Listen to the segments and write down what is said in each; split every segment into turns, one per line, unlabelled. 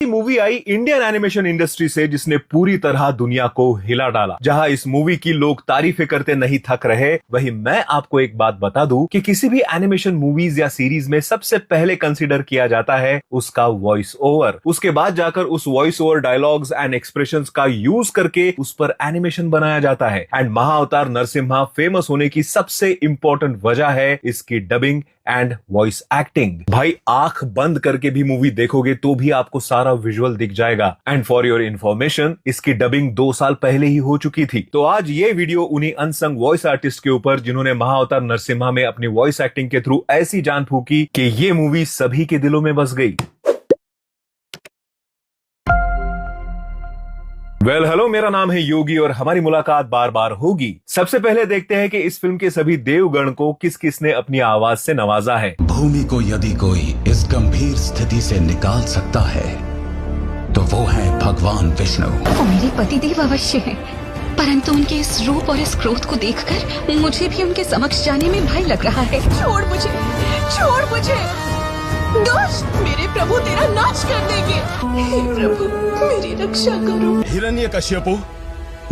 Movie आई Indian animation industry से जिसने पूरी तरह दुनिया को हिला डाला। जहां इस मूवी की लोग तारीफें करते नहीं थक रहे, वहीं मैं आपको एक बात बता दूं कि किसी भी एनिमेशन मूवीज या सीरीज में सबसे पहले कंसीडर किया जाता है उसका वॉइस ओवर। उसके बाद जाकर उस voice over dialogues and expressions का यूज करके उस पर एनिमेशन बनाया जाता है। एंड महाअवतार नरसिम्हा फेमस होने की सबसे इंपॉर्टेंट वजह है इसकी डबिंग एंड वॉइस एक्टिंग। भाई आंख बंद करके भी मूवी देखोगे तो भी आपको सारा विजुअल दिख जाएगा। एंड फॉर योर इंफॉर्मेशन, इसकी डबिंग 2 साल पहले ही हो चुकी थी। तो आज ये वीडियो उन्हीं अनसंग वॉइस आर्टिस्ट के ऊपर जिन्होंने महाअवतार नरसिम्हा में अपनी वॉइस एक्टिंग के थ्रू ऐसी जान फूकी कि ये मूवी सभी के दिलों में बस गई। हेलो, मेरा नाम है योगी और हमारी मुलाकात बार बार होगी। सबसे पहले देखते हैं कि इस फिल्म के सभी देवगण को किस किस ने अपनी आवाज से नवाजा है।
भूमि को यदि कोई इस गंभीर स्थिति से निकाल सकता है तो वो है भगवान विष्णु।
वो मेरे पतिदेव अवश्य हैं, परंतु उनके इस रूप और इस क्रोध को देखकर मुझे भी उनके समक्ष जाने में भय लग रहा है।
छोड़ मुझे दुष्ट, मेरे प्रभु तेरा नाश कर देंगे। हे प्रभु मेरी रक्षा करो।
हिरण्यकश्यपु,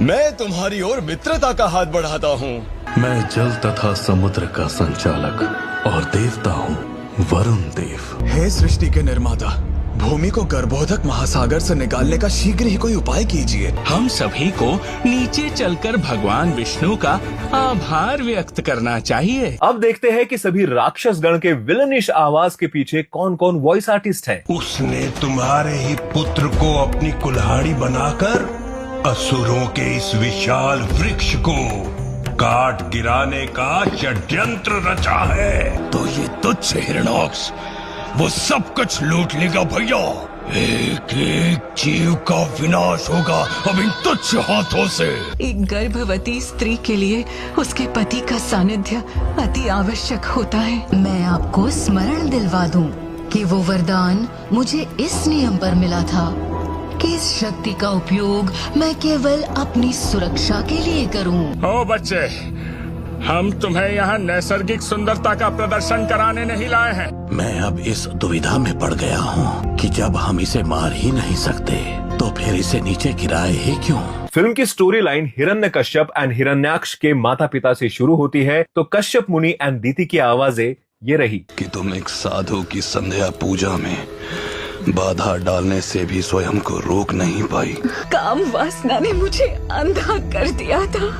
मैं तुम्हारी ओर मित्रता का हाथ बढ़ाता हूँ।
मैं जल तथा समुद्र का संचालक और देवता हूँ, वरुण देव।
हे सृष्टि के निर्माता, भूमि को गर्भोधक महासागर से निकालने का शीघ्र ही कोई उपाय कीजिए।
हम सभी को नीचे चलकर भगवान विष्णु का आभार व्यक्त करना चाहिए।
अब देखते हैं कि सभी राक्षस गण के विलनिश आवाज के पीछे कौन कौन वॉइस आर्टिस्ट हैं।
उसने तुम्हारे ही पुत्र को अपनी कुल्हाड़ी बनाकर असुरों के इस विशाल वृक्ष को काट गिराने का षड्यंत्र रचा है।
तो ये तुच्छ हिरण्यक्ष वो सब कुछ लूट लेगा भैया। एक एक जीव का विनाश होगा अब इन तुच्छ हाथों से।
एक गर्भवती स्त्री के लिए उसके पति का सानिध्य अति आवश्यक होता है।
मैं आपको स्मरण दिलवा दूं कि वो वरदान मुझे इस नियम पर मिला था कि इस शक्ति का उपयोग मैं केवल अपनी सुरक्षा के लिए करूं।
ओ बच्चे, हम तुम्हें यहाँ नैसर्गिक सुंदरता का प्रदर्शन कराने नहीं लाए हैं।
मैं अब इस दुविधा में पड़ गया हूँ कि जब हम इसे मार ही नहीं सकते तो फिर इसे नीचे गिराए ही क्यों।
फिल्म की story line Hiranyakashyap and Hiranyaksha के माता पिता से शुरू होती है तो कश्यप मुनि एंड दीति की आवाजें ये रही
कि तुम एक साधु की संध्या पूजा में बाधा डालने से भी स्वयं को रोक नहीं पाई।
काम वासना ने मुझे अंधा कर दिया था।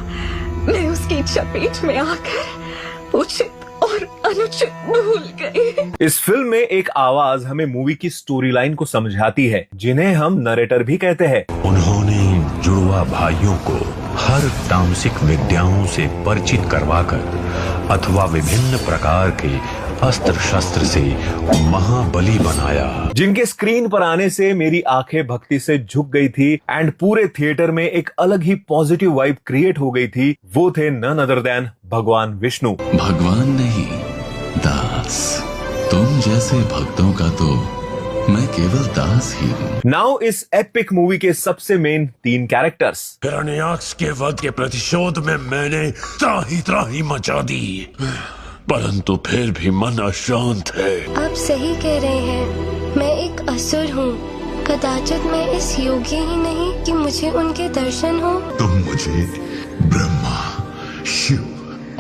मैं उसकी चपेट में आकर उचित और अनुचित भूल गई।
इस फिल्म में एक आवाज हमें मूवी की स्टोरी लाइन को समझाती है, जिन्हें हम नरेटर भी कहते हैं।
उन्होंने जुड़वा भाइयों को हर तामसिक विद्याओं से परिचित करवाकर अथवा विभिन्न प्रकार के अस्त्र शस्त्र से महाबली बनाया।
जिनके स्क्रीन पर आने से मेरी आंखें भक्ति से झुक गई थी एंड पूरे थिएटर में एक अलग ही पॉजिटिव वाइब क्रिएट हो गई थी। वो थे नन अदर देन भगवान विष्णु।
भगवान नहीं दास, तुम जैसे भक्तों का तो मैं केवल दास ही हूँ।
नाउ इस एपिक मूवी के सबसे मेन 3 कैरेक्टर्स।
हिरण्याक्ष के वध के प्रतिशोध में मैंने त्राही मचा दी, परंतु फिर भी मन अशांत है।
आप सही कह रहे हैं, मैं एक असुर हूँ। कदाचित मैं इस योग्य ही नहीं कि मुझे उनके दर्शन हो।
तुम मुझे ब्रह्मा, शिव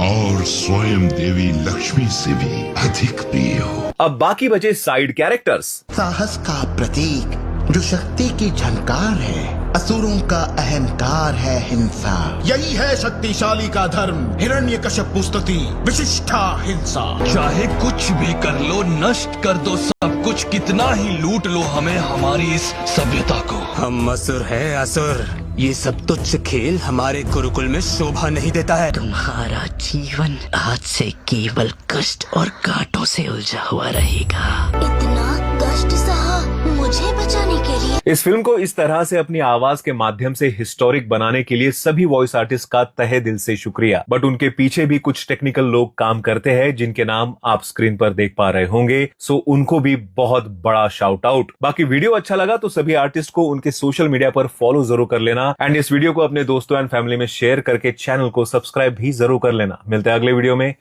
और स्वयं देवी लक्ष्मी से भी अधिक प्रिय हो।
अब बाकी बचे साइड कैरेक्टर्स।
साहस का प्रतीक जो शक्ति की झनकार है, असुरों का अहंकार है हिंसा।
यही है शक्तिशाली का धर्म, हिरण्यकश्यप स्तुति, विशिष्टा हिंसा।
चाहे कुछ भी कर लो, नष्ट कर दो सब कुछ, कितना ही लूट लो हमें हमारी इस सभ्यता को।
हम असुर हैं असुर। ये सब तुच्छ खेल हमारे गुरुकुल में शोभा नहीं देता है।
तुम्हारा जीवन आज से केवल कष्ट और कांटों से उलझा हुआ रहेगा।
इतना कष्ट सहा मुझे बचाने के लिए।
इस फिल्म को इस तरह से अपनी आवाज के माध्यम से हिस्टोरिक बनाने के लिए सभी वॉइस आर्टिस्ट का तहे दिल से शुक्रिया। बट उनके पीछे भी कुछ टेक्निकल लोग काम करते हैं जिनके नाम आप स्क्रीन पर देख पा रहे होंगे, सो उनको भी बहुत बड़ा शाउट आउट। बाकी वीडियो अच्छा लगा तो सभी आर्टिस्ट को उनके सोशल मीडिया पर फॉलो जरूर कर लेना एंड इस वीडियो को अपने दोस्तों एंड फैमिली में शेयर करके चैनल को सब्सक्राइब भी जरूर कर लेना। मिलते हैं अगले वीडियो में,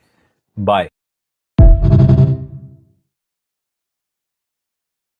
बाय।